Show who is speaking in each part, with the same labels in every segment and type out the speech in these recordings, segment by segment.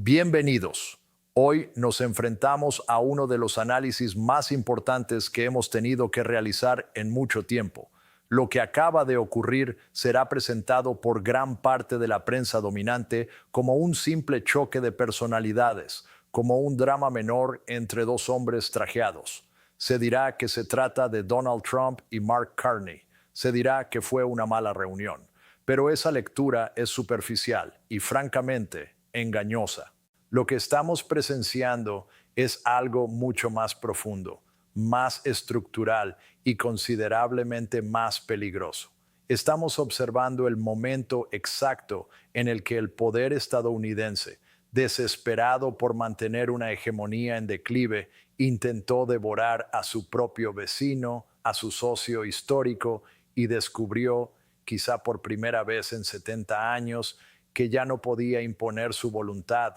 Speaker 1: Bienvenidos. Hoy nos enfrentamos a uno de los análisis más importantes que hemos tenido que realizar en mucho tiempo. Lo que acaba de ocurrir será presentado por gran parte de la prensa dominante como un simple choque de personalidades, como un drama menor entre dos hombres trajeados. Se dirá que se trata de Donald Trump y Mark Carney. Se dirá que fue una mala reunión. Pero esa lectura es superficial y, francamente, engañosa. Lo que estamos presenciando es algo mucho más profundo, más estructural y considerablemente más peligroso. Estamos observando el momento exacto en el que el poder estadounidense, desesperado por mantener una hegemonía en declive, intentó devorar a su propio vecino, a su socio histórico, y descubrió, quizá por primera vez en 70 años, que ya no podía imponer su voluntad.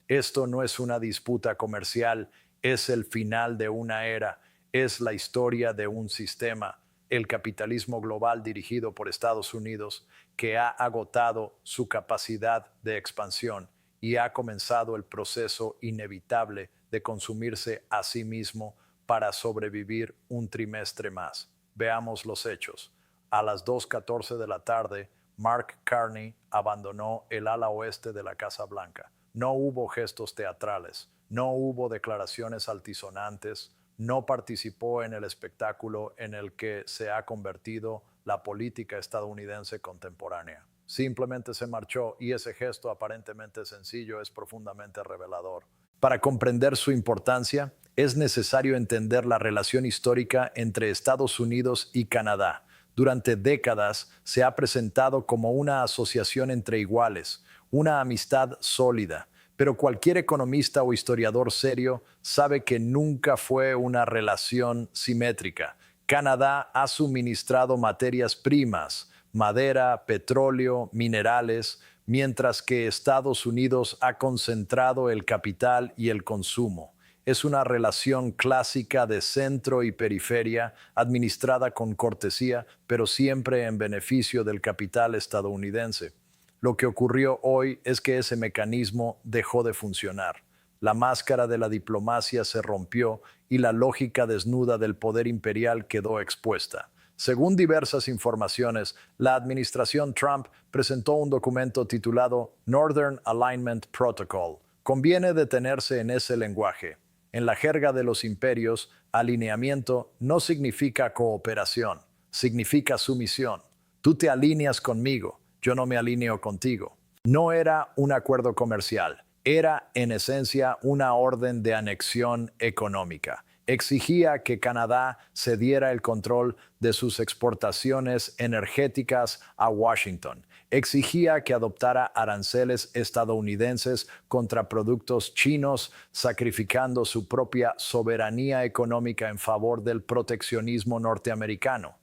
Speaker 1: Esto no es una disputa comercial, es el final de una era, es la historia de un sistema, el capitalismo global dirigido por Estados Unidos, que ha agotado su capacidad de expansión y ha comenzado el proceso inevitable de consumirse a sí mismo para sobrevivir un trimestre más. Veamos los hechos. A las 2:14 de la tarde, Mark Carney abandonó el ala oeste de la Casa Blanca. No hubo gestos teatrales, no hubo declaraciones altisonantes, no participó en el espectáculo en el que se ha convertido la política estadounidense contemporánea. Simplemente se marchó y ese gesto aparentemente sencillo es profundamente revelador. Para comprender su importancia, es necesario entender la relación histórica entre Estados Unidos y Canadá. Durante décadas se ha presentado como una asociación entre iguales, una amistad sólida, pero cualquier economista o historiador serio sabe que nunca fue una relación simétrica. Canadá ha suministrado materias primas, madera, petróleo, minerales, mientras que Estados Unidos ha concentrado el capital y el consumo. Es una relación clásica de centro y periferia, administrada con cortesía, pero siempre en beneficio del capital estadounidense. Lo que ocurrió hoy es que ese mecanismo dejó de funcionar. La máscara de la diplomacia se rompió y la lógica desnuda del poder imperial quedó expuesta. Según diversas informaciones, la administración Trump presentó un documento titulado Northern Alignment Protocol. Conviene detenerse en ese lenguaje. En la jerga de los imperios, alineamiento no significa cooperación, significa sumisión. Tú te alineas conmigo, yo no me alineo contigo. No era un acuerdo comercial, era en esencia una orden de anexión económica. Exigía que Canadá cediera el control de sus exportaciones energéticas a Washington. Exigía que adoptara aranceles estadounidenses contra productos chinos, sacrificando su propia soberanía económica en favor del proteccionismo norteamericano.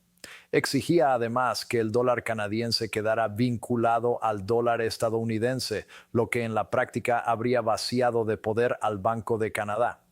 Speaker 1: Exigía además que el dólar canadiense quedara vinculado al dólar estadounidense, lo que en la práctica habría vaciado de poder al Banco de Canadá.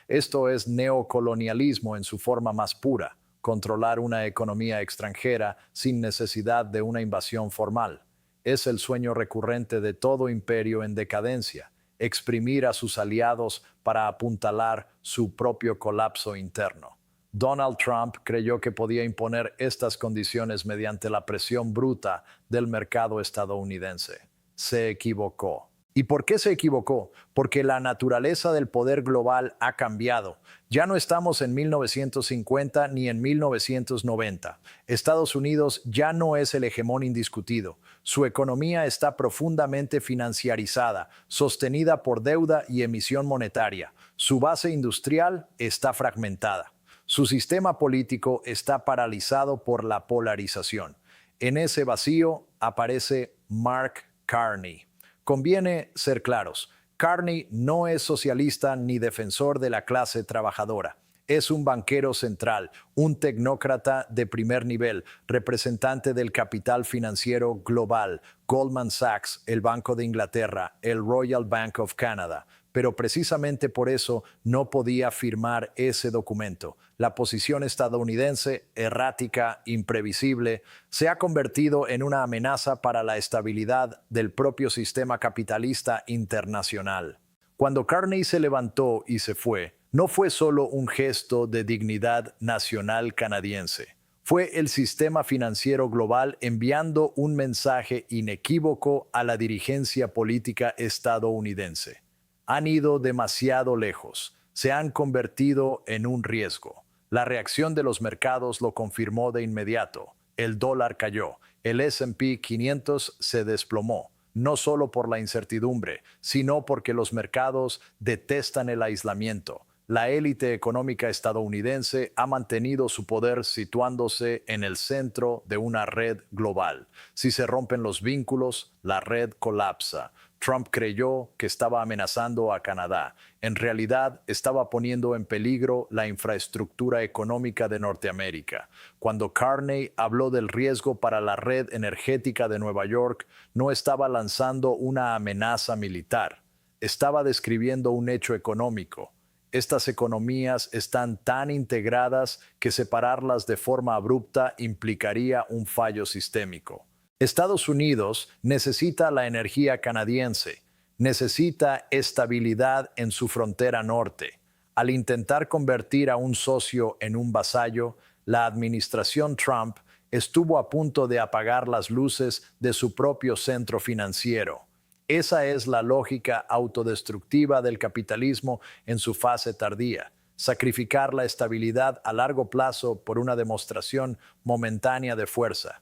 Speaker 1: Esto es neocolonialismo en su forma más pura, controlar una economía extranjera sin necesidad de una invasión formal. Es el sueño recurrente de todo imperio en decadencia, exprimir a sus aliados para apuntalar su propio colapso interno. Donald Trump creyó que podía imponer estas condiciones mediante la presión bruta del mercado estadounidense. Se equivocó. ¿Y por qué se equivocó? Porque la naturaleza del poder global ha cambiado. Ya no estamos en 1950 ni en 1990. Estados Unidos ya no es el hegemón indiscutido. Su economía está profundamente financiarizada, sostenida por deuda y emisión monetaria. Su base industrial está fragmentada. Su sistema político está paralizado por la polarización. En ese vacío aparece Mark Carney. Conviene ser claros, Carney no es socialista ni defensor de la clase trabajadora. Es un banquero central, un tecnócrata de primer nivel, representante del capital financiero global, Goldman Sachs, el Banco de Inglaterra, el Royal Bank of Canada. pero precisamente por eso no podía firmar ese documento. La posición estadounidense, errática, imprevisible, se ha convertido en una amenaza para la estabilidad del propio sistema capitalista internacional. Cuando Carney se levantó y se fue, no fue solo un gesto de dignidad nacional canadiense. Fue el sistema financiero global enviando un mensaje inequívoco a la dirigencia política estadounidense. Han ido demasiado lejos, se han convertido en un riesgo. La reacción de los mercados lo confirmó de inmediato. El dólar cayó, el S&P 500 se desplomó, no solo por la incertidumbre, sino porque los mercados detestan el aislamiento. La élite económica estadounidense ha mantenido su poder situándose en el centro de una red global. Si se rompen los vínculos, la red colapsa. Trump creyó que estaba amenazando a Canadá. En realidad, estaba poniendo en peligro la infraestructura económica de Norteamérica. Cuando Carney habló del riesgo para la red energética de Nueva York, no estaba lanzando una amenaza militar. Estaba describiendo un hecho económico. Estas economías están tan integradas que separarlas de forma abrupta implicaría un fallo sistémico. Estados Unidos necesita la energía canadiense, necesita estabilidad en su frontera norte. Al intentar convertir a un socio en un vasallo, la administración Trump estuvo a punto de apagar las luces de su propio centro financiero. Esa es la lógica autodestructiva del capitalismo en su fase tardía. Sacrificar la estabilidad a largo plazo por una demostración momentánea de fuerza.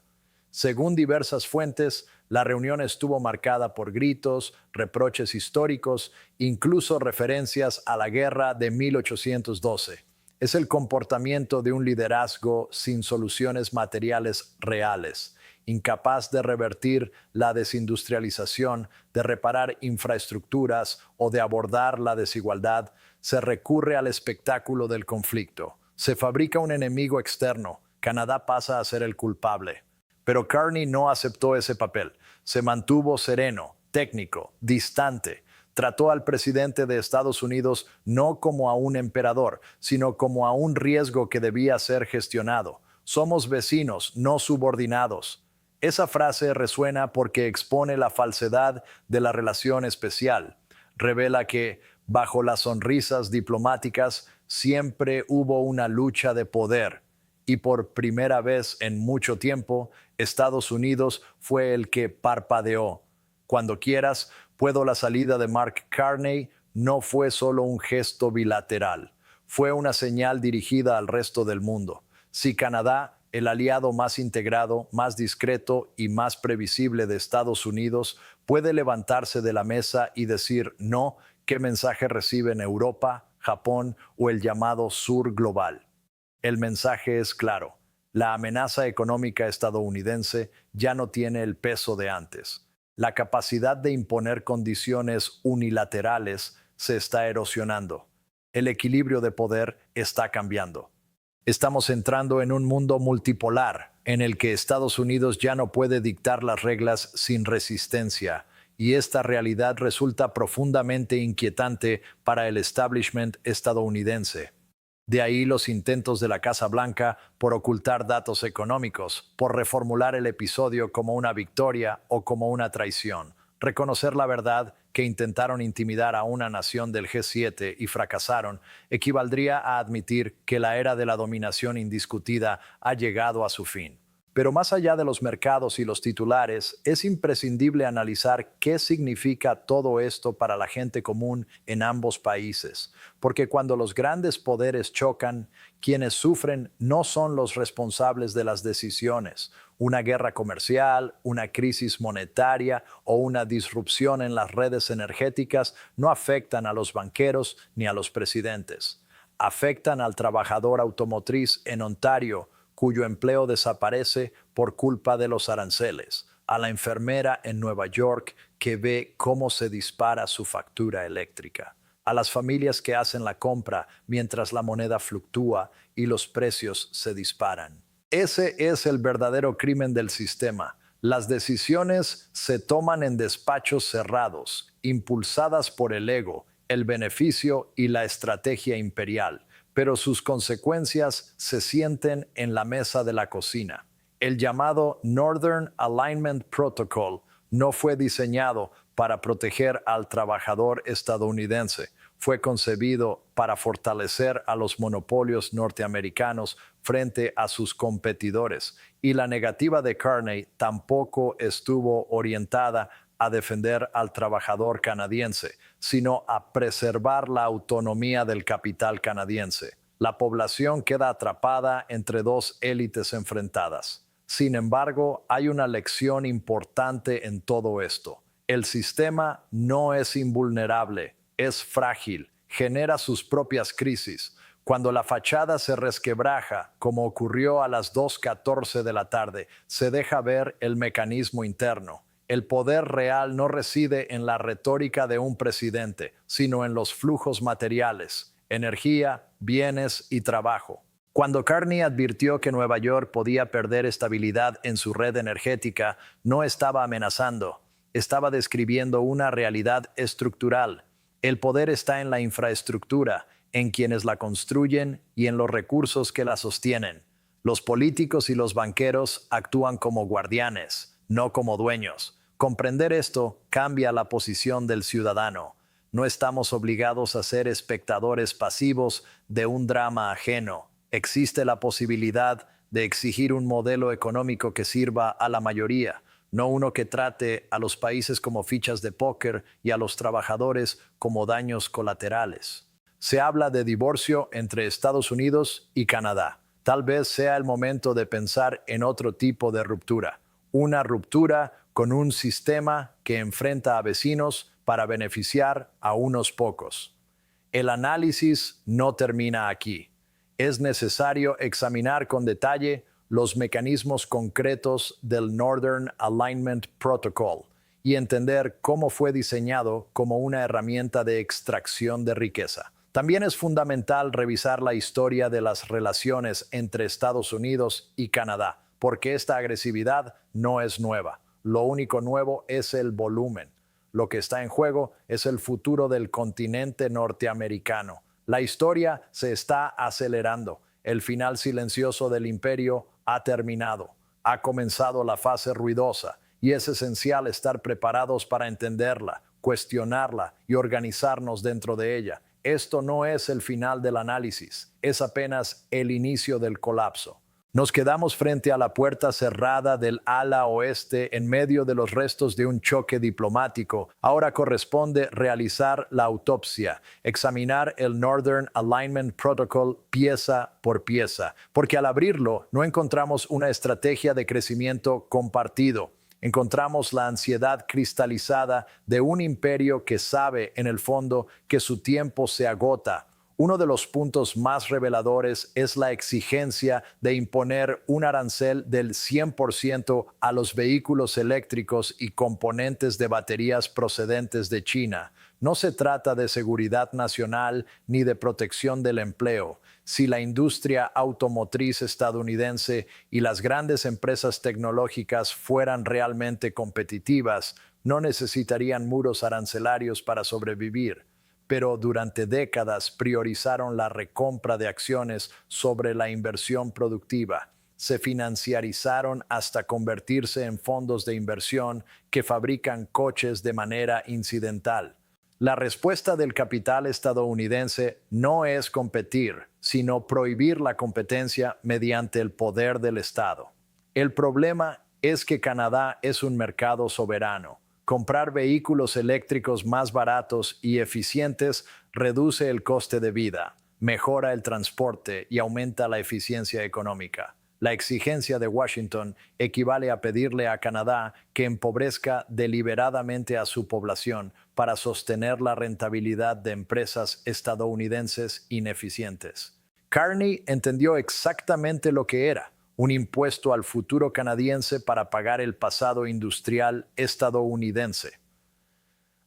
Speaker 1: Según diversas fuentes, la reunión estuvo marcada por gritos, reproches históricos, incluso referencias a la guerra de 1812. Es el comportamiento de un liderazgo sin soluciones materiales reales, incapaz de revertir la desindustrialización, de reparar infraestructuras o de abordar la desigualdad. Se recurre al espectáculo del conflicto. Se fabrica un enemigo externo. Canadá pasa a ser el culpable. Pero Carney no aceptó ese papel. Se mantuvo sereno, técnico, distante. Trató al presidente de Estados Unidos no como a un emperador, sino como a un riesgo que debía ser gestionado. Somos vecinos, no subordinados. Esa frase resuena porque expone la falsedad de la relación especial. Revela que, bajo las sonrisas diplomáticas, siempre hubo una lucha de poder. Y por primera vez en mucho tiempo, Estados Unidos fue el que parpadeó. Cuando quieras, la salida de Mark Carney no fue solo un gesto bilateral. Fue una señal dirigida al resto del mundo. Si Canadá, el aliado más integrado, más discreto y más previsible de Estados Unidos, puede levantarse de la mesa y decir no, ¿qué mensaje reciben Europa, Japón o el llamado Sur global? El mensaje es claro. La amenaza económica estadounidense ya no tiene el peso de antes. La capacidad de imponer condiciones unilaterales se está erosionando. El equilibrio de poder está cambiando. Estamos entrando en un mundo multipolar, en el que Estados Unidos ya no puede dictar las reglas sin resistencia, y esta realidad resulta profundamente inquietante para el establishment estadounidense. De ahí los intentos de la Casa Blanca por ocultar datos económicos, por reformular el episodio como una victoria o como una traición, reconocer la verdad que intentaron intimidar a una nación del G7 y fracasaron, equivaldría a admitir que la era de la dominación indiscutida ha llegado a su fin. Pero más allá de los mercados y los titulares, es imprescindible analizar qué significa todo esto para la gente común en ambos países. Porque cuando los grandes poderes chocan, quienes sufren no son los responsables de las decisiones. Una guerra comercial, una crisis monetaria o una disrupción en las redes energéticas no afectan a los banqueros ni a los presidentes. Afectan al trabajador automotriz en Ontario, cuyo empleo desaparece por culpa de los aranceles, a la enfermera en Nueva York que ve cómo se dispara su factura eléctrica, a las familias que hacen la compra mientras la moneda fluctúa y los precios se disparan. Ese es el verdadero crimen del sistema. Las decisiones se toman en despachos cerrados, impulsadas por el ego, el beneficio y la estrategia imperial, pero sus consecuencias se sienten en la mesa de la cocina. El llamado Northern Alignment Protocol no fue diseñado para proteger al trabajador estadounidense. Fue concebido para fortalecer a los monopolios norteamericanos frente a sus competidores, y la negativa de Carney tampoco estuvo orientada a defender al trabajador canadiense, sino a preservar la autonomía del capital canadiense. La población queda atrapada entre dos élites enfrentadas. Sin embargo, hay una lección importante en todo esto. El sistema no es invulnerable, es frágil, genera sus propias crisis. Cuando la fachada se resquebraja, como ocurrió a las 2:14 de la tarde, se deja ver el mecanismo interno. El poder real no reside en la retórica de un presidente, sino en los flujos materiales, energía, bienes y trabajo. Cuando Carney advirtió que Nueva York podía perder estabilidad en su red energética, no estaba amenazando, estaba describiendo una realidad estructural. El poder está en la infraestructura, en quienes la construyen y en los recursos que la sostienen. Los políticos y los banqueros actúan como guardianes, no como dueños. Comprender esto cambia la posición del ciudadano. No estamos obligados a ser espectadores pasivos de un drama ajeno. Existe la posibilidad de exigir un modelo económico que sirva a la mayoría, no uno que trate a los países como fichas de póker y a los trabajadores como daños colaterales. Se habla de divorcio entre Estados Unidos y Canadá. Tal vez sea el momento de pensar en otro tipo de ruptura. Una ruptura con un sistema que enfrenta a vecinos para beneficiar a unos pocos. El análisis no termina aquí. Es necesario examinar con detalle los mecanismos concretos del Northern Alignment Protocol y entender cómo fue diseñado como una herramienta de extracción de riqueza. También es fundamental revisar la historia de las relaciones entre Estados Unidos y Canadá, porque esta agresividad no es nueva. Lo único nuevo es el volumen. Lo que está en juego es el futuro del continente norteamericano. La historia se está acelerando. El final silencioso del imperio ha terminado. Ha comenzado la fase ruidosa y es esencial estar preparados para entenderla, cuestionarla y organizarnos dentro de ella. Esto no es el final del análisis, es apenas el inicio del colapso. Nos quedamos frente a la puerta cerrada del ala oeste en medio de los restos de un choque diplomático. Ahora corresponde realizar la autopsia, examinar el Northern Alignment Protocol pieza por pieza, porque al abrirlo no encontramos una estrategia de crecimiento compartido. Encontramos la ansiedad cristalizada de un imperio que sabe, en el fondo, que su tiempo se agota. Uno de los puntos más reveladores es la exigencia de imponer un arancel del 100% a los vehículos eléctricos y componentes de baterías procedentes de China. No se trata de seguridad nacional ni de protección del empleo. Si la industria automotriz estadounidense y las grandes empresas tecnológicas fueran realmente competitivas, no necesitarían muros arancelarios para sobrevivir. Pero durante décadas priorizaron la recompra de acciones sobre la inversión productiva. Se financiarizaron hasta convertirse en fondos de inversión que fabrican coches de manera incidental. La respuesta del capital estadounidense no es competir, sino prohibir la competencia mediante el poder del Estado. El problema es que Canadá es un mercado soberano. Comprar vehículos eléctricos más baratos y eficientes reduce el coste de vida, mejora el transporte y aumenta la eficiencia económica. La exigencia de Washington equivale a pedirle a Canadá que empobrezca deliberadamente a su población para sostener la rentabilidad de empresas estadounidenses ineficientes. Carney entendió exactamente lo que era: un impuesto al futuro canadiense para pagar el pasado industrial estadounidense.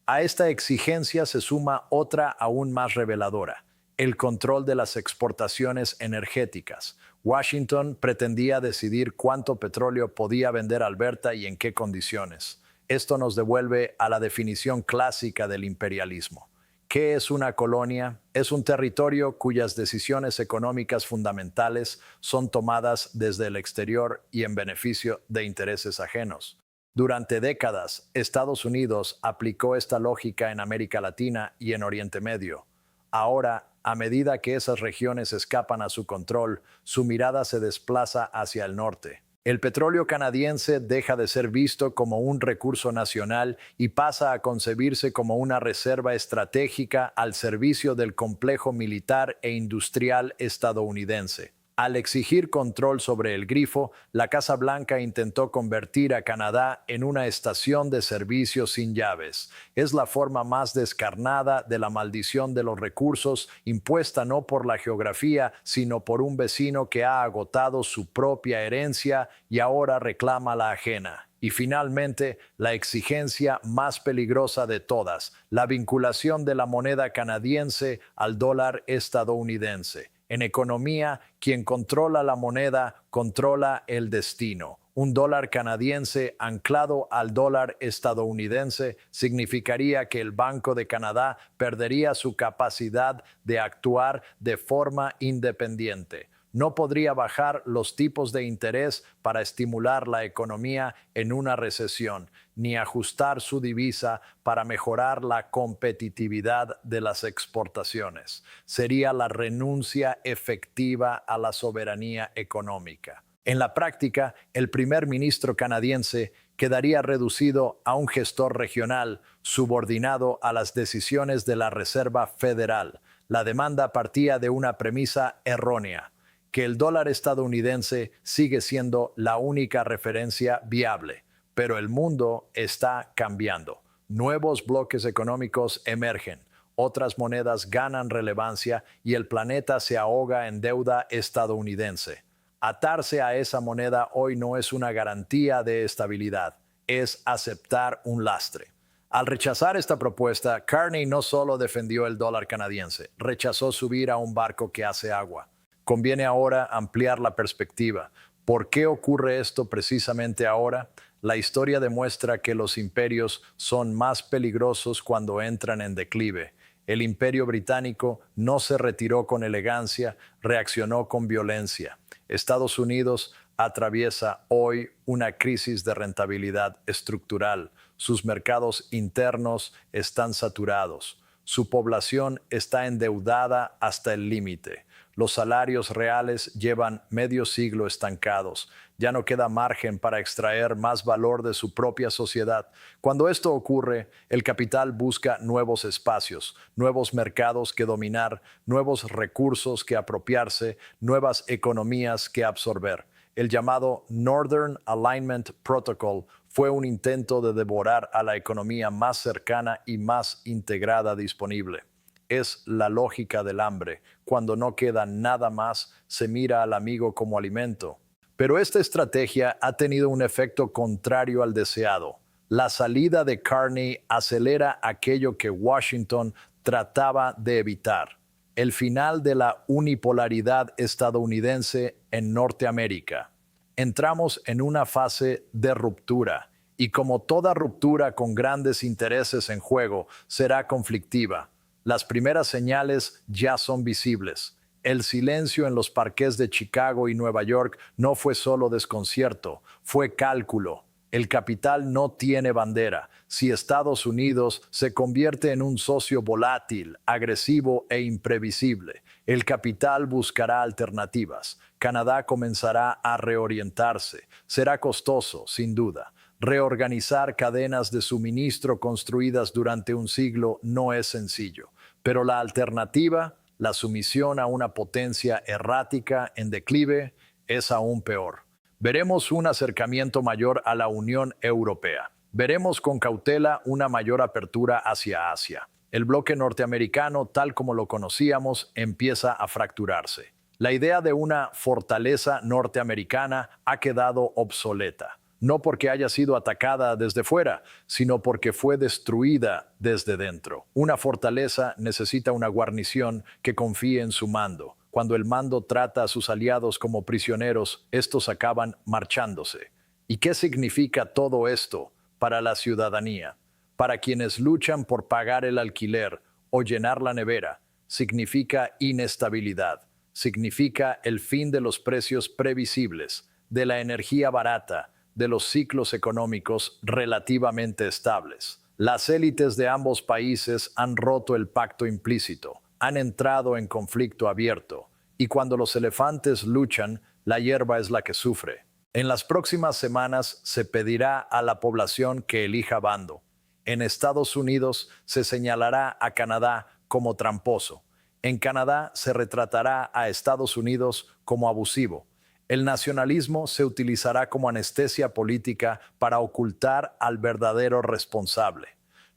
Speaker 1: A esta exigencia se suma otra aún más reveladora: el control de las exportaciones energéticas. Washington pretendía decidir cuánto petróleo podía vender Alberta y en qué condiciones. Esto nos devuelve a la definición clásica del imperialismo. ¿Qué es una colonia? Es un territorio cuyas decisiones económicas fundamentales son tomadas desde el exterior y en beneficio de intereses ajenos. Durante décadas, Estados Unidos aplicó esta lógica en América Latina y en Oriente Medio. Ahora, a medida que esas regiones escapan a su control, su mirada se desplaza hacia el norte. El petróleo canadiense deja de ser visto como un recurso nacional y pasa a concebirse como una reserva estratégica al servicio del complejo militar e industrial estadounidense. Al exigir control sobre el grifo, la Casa Blanca intentó convertir a Canadá en una estación de servicio sin llaves. Es la forma más descarnada de la maldición de los recursos, impuesta no por la geografía, sino por un vecino que ha agotado su propia herencia y ahora reclama la ajena. Y finalmente, la exigencia más peligrosa de todas, la vinculación de la moneda canadiense al dólar estadounidense. En economía, quien controla la moneda controla el destino. Un dólar canadiense anclado al dólar estadounidense significaría que el Banco de Canadá perdería su capacidad de actuar de forma independiente. No podría bajar los tipos de interés para estimular la economía en una recesión, ni ajustar su divisa para mejorar la competitividad de las exportaciones. Sería la renuncia efectiva a la soberanía económica. En la práctica, el primer ministro canadiense quedaría reducido a un gestor regional subordinado a las decisiones de la Reserva Federal. La demanda partía de una premisa errónea, que el dólar estadounidense sigue siendo la única referencia viable, pero el mundo está cambiando. Nuevos bloques económicos emergen, otras monedas ganan relevancia y el planeta se ahoga en deuda estadounidense. Atarse a esa moneda hoy no es una garantía de estabilidad, es aceptar un lastre. Al rechazar esta propuesta, Carney no solo defendió el dólar canadiense, rechazó subir a un barco que hace agua. Conviene ahora ampliar la perspectiva. ¿Por qué ocurre esto precisamente ahora? La historia demuestra que los imperios son más peligrosos cuando entran en declive. El Imperio Británico no se retiró con elegancia, reaccionó con violencia. Estados Unidos atraviesa hoy una crisis de rentabilidad estructural. Sus mercados internos están saturados. Su población está endeudada hasta el límite. Los salarios reales llevan medio siglo estancados. Ya no queda margen para extraer más valor de su propia sociedad. Cuando esto ocurre, el capital busca nuevos espacios, nuevos mercados que dominar, nuevos recursos que apropiarse, nuevas economías que absorber. El llamado Northern Alignment Protocol fue un intento de devorar a la economía más cercana y más integrada disponible. Es la lógica del hambre. Cuando no queda nada más, se mira al amigo como alimento. Pero esta estrategia ha tenido un efecto contrario al deseado. La salida de Carney acelera aquello que Washington trataba de evitar: el final de la unipolaridad estadounidense en Norteamérica. Entramos en una fase de ruptura, y como toda ruptura con grandes intereses en juego, será conflictiva. Las primeras señales ya son visibles. El silencio en los parques de Chicago y Nueva York no fue solo desconcierto, fue cálculo. El capital no tiene bandera. Si Estados Unidos se convierte en un socio volátil, agresivo e imprevisible, el capital buscará alternativas. Canadá comenzará a reorientarse. Será costoso, sin duda. Reorganizar cadenas de suministro construidas durante un siglo no es sencillo, pero la alternativa, la sumisión a una potencia errática en declive, es aún peor. Veremos un acercamiento mayor a la Unión Europea. Veremos con cautela una mayor apertura hacia Asia. El bloque norteamericano, tal como lo conocíamos, empieza a fracturarse. La idea de una fortaleza norteamericana ha quedado obsoleta. No porque haya sido atacada desde fuera, sino porque fue destruida desde dentro. Una fortaleza necesita una guarnición que confíe en su mando. Cuando el mando trata a sus aliados como prisioneros, estos acaban marchándose. ¿Y qué significa todo esto para la ciudadanía? Para quienes luchan por pagar el alquiler o llenar la nevera. Significa inestabilidad. Significa el fin de los precios previsibles, de la energía barata, de los ciclos económicos relativamente estables. Las élites de ambos países han roto el pacto implícito, han entrado en conflicto abierto, y cuando los elefantes luchan, la hierba es la que sufre. En las próximas semanas se pedirá a la población que elija bando. En Estados Unidos se señalará a Canadá como tramposo. En Canadá se retratará a Estados Unidos como abusivo. El nacionalismo se utilizará como anestesia política para ocultar al verdadero responsable.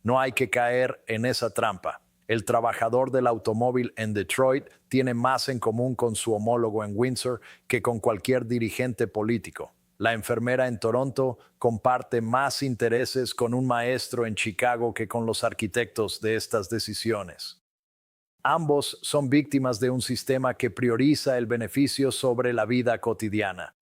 Speaker 1: No hay que caer en esa trampa. El trabajador del automóvil en Detroit tiene más en común con su homólogo en Windsor que con cualquier dirigente político. La enfermera en Toronto comparte más intereses con un maestro en Chicago que con los arquitectos de estas decisiones. Ambos son víctimas de un sistema que prioriza el beneficio sobre la vida cotidiana.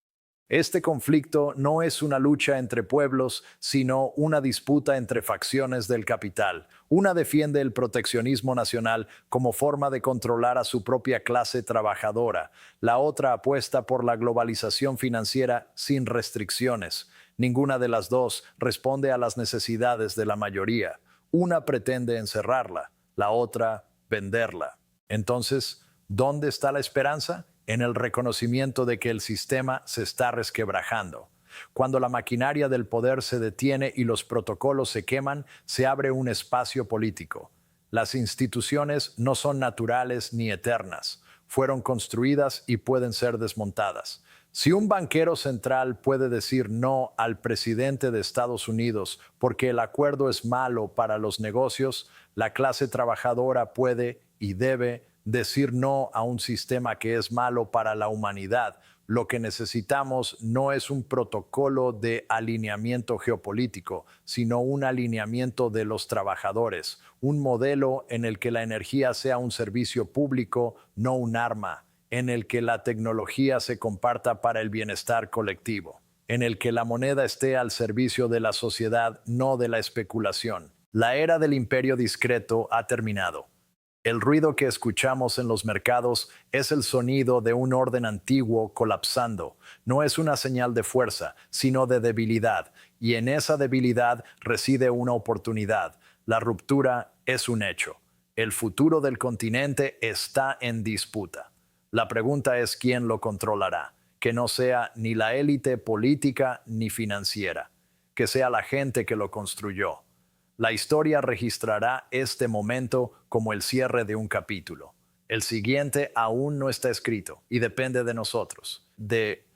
Speaker 1: Este conflicto no es una lucha entre pueblos, sino una disputa entre facciones del capital. Una defiende el proteccionismo nacional como forma de controlar a su propia clase trabajadora. La otra apuesta por la globalización financiera sin restricciones. Ninguna de las dos responde a las necesidades de la mayoría. Una pretende encerrarla, la otra venderla. Entonces, ¿dónde está la esperanza? En el reconocimiento de que el sistema se está resquebrajando. Cuando la maquinaria del poder se detiene y los protocolos se queman, se abre un espacio político. Las instituciones no son naturales ni eternas. Fueron construidas y pueden ser desmontadas. Si un banquero central puede decir no al presidente de Estados Unidos porque el acuerdo es malo para los negocios, la clase trabajadora puede y debe decir no a un sistema que es malo para la humanidad. Lo que necesitamos no es un protocolo de alineamiento geopolítico, sino un alineamiento de los trabajadores, un modelo en el que la energía sea un servicio público, no un arma, en el que la tecnología se comparta para el bienestar colectivo, en el que la moneda esté al servicio de la sociedad, no de la especulación. La era del imperio discreto ha terminado. El ruido que escuchamos en los mercados es el sonido de un orden antiguo colapsando. No es una señal de fuerza, sino de debilidad, y en esa debilidad reside una oportunidad. La ruptura es un hecho. El futuro del continente está en disputa. La pregunta es quién lo controlará, que no sea ni la élite política ni financiera, que sea la gente que lo construyó. La historia registrará este momento como el cierre de un capítulo. El siguiente aún no está escrito y depende de nosotros, de